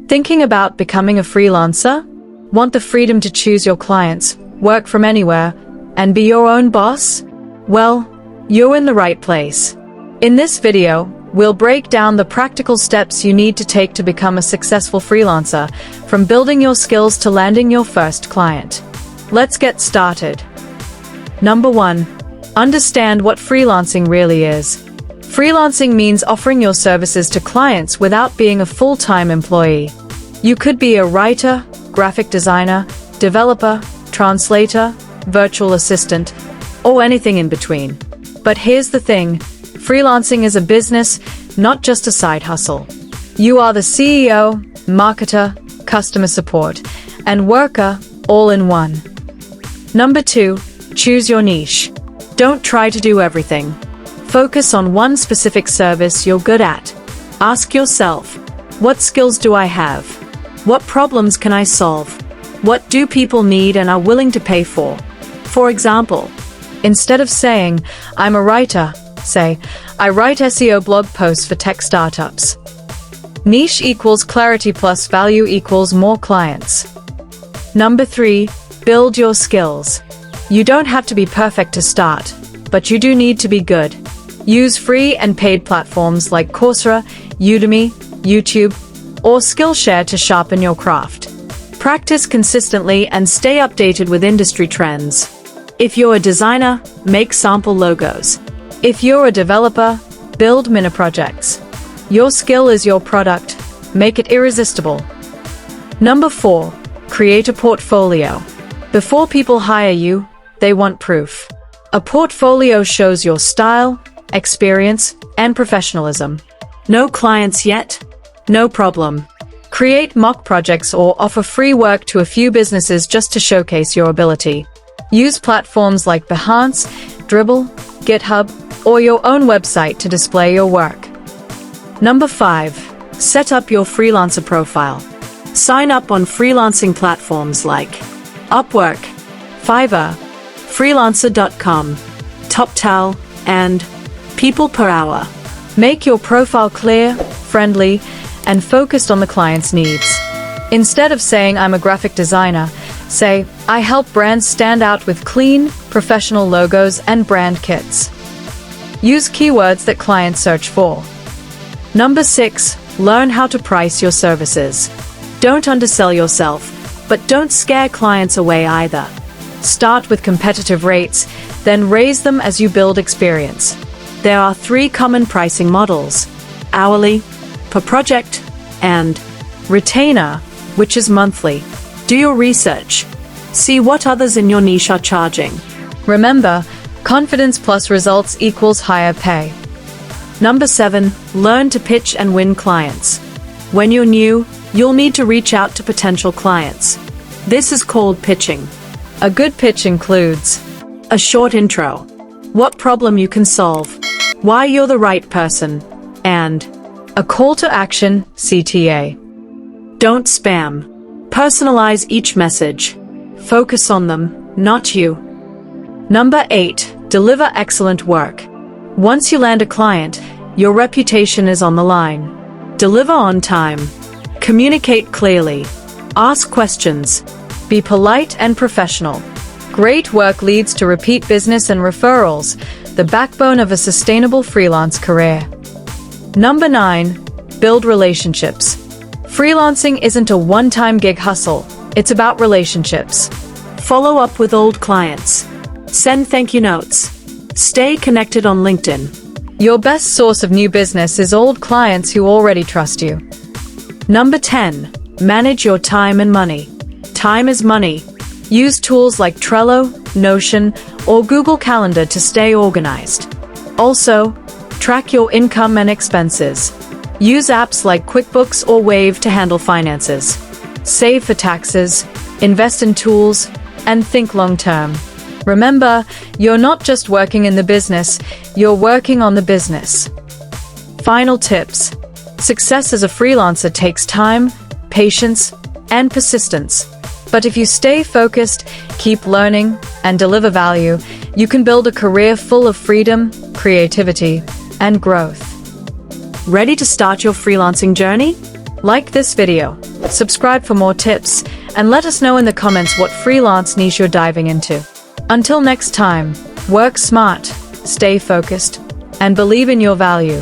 Thinking about becoming a freelancer? Want the freedom to choose your clients, work from anywhere, and be your own boss? Well, you're in the right place. In this video, we'll break down the practical steps you need to take to become a successful freelancer, from building your skills to landing your first client. Let's get started. Number 1. Understand what freelancing really is. Freelancing means offering your services to clients without being a full-time employee. You could be a writer, graphic designer, developer, translator, virtual assistant, or anything in between. But here's the thing, freelancing is a business, not just a side hustle. You are the CEO, marketer, customer support, and worker, all in one. Number 2. Choose your niche. Don't try to do everything. Focus on one specific service you're good at. Ask yourself, what skills do I have? What problems can I solve? What do people need and are willing to pay for? For example, instead of saying, I'm a writer, say, I write SEO blog posts for tech startups. Niche equals clarity plus value equals more clients. Number 3. Build your skills. You don't have to be perfect to start, but you do need to be good. Use free and paid platforms like Coursera, Udemy, YouTube, or Skillshare to sharpen your craft. Practice consistently and stay updated with industry trends. If you're a designer, make sample logos. If you're a developer, build mini projects. Your skill is your product. Make it irresistible. Number 4. Create a portfolio. Before people hire you, they want proof. A portfolio shows your style, experience, and professionalism. No clients yet? No problem. Create mock projects or offer free work to a few businesses just to showcase your ability. Use platforms like Behance, Dribbble, GitHub, or your own website to display your work. Number 5. Set up your freelancer profile. Sign up on freelancing platforms like Upwork, Fiverr, Freelancer.com, TopTal, and People Per Hour. Make your profile clear, friendly, and focused on the client's needs. Instead of saying I'm a graphic designer, say I help brands stand out with clean, professional logos and brand kits. Use keywords that clients search for. Number 6. Learn how to price your services. Don't undersell yourself, but don't scare clients away either. Start with competitive rates, then raise them as you build experience. There are 3 common pricing models: hourly, per project, and retainer, which is monthly. Do your research. See what others in your niche are charging. Remember, confidence plus results equals higher pay. Number 7. Learn to pitch and win clients. When you're new, you'll need to reach out to potential clients. This is called pitching. A good pitch includes a short intro, what problem you can solve, why you're the right person, and a call to action, CTA. Don't spam. Personalize each message. Focus on them, not you. Number 8. Deliver excellent work. Once you land a client, your reputation is on the line. Deliver on time. Communicate clearly. Ask questions. Be polite and professional. Great work leads to repeat business and referrals, the backbone of a sustainable freelance career. Number 9. Build relationships. Freelancing isn't a one-time gig hustle, it's about relationships. Follow up with old clients. Send thank you notes. Stay connected on LinkedIn. Your best source of new business is old clients who already trust you. Number 10. Manage your time and money. Time is money. Use tools like Trello, Notion, or Google Calendar to stay organized. Also, track your income and expenses. Use apps like QuickBooks or Wave to handle finances. Save for taxes, invest in tools, and think long-term. Remember, you're not just working in the business, you're working on the business. Final tips. Success as a freelancer takes time, patience, and persistence. But if you stay focused, keep learning, and deliver value, you can build a career full of freedom, creativity, and growth. Ready to start your freelancing journey? Like this video, subscribe for more tips, and let us know in the comments what freelance niche you're diving into. Until next time, work smart, stay focused, and believe in your value.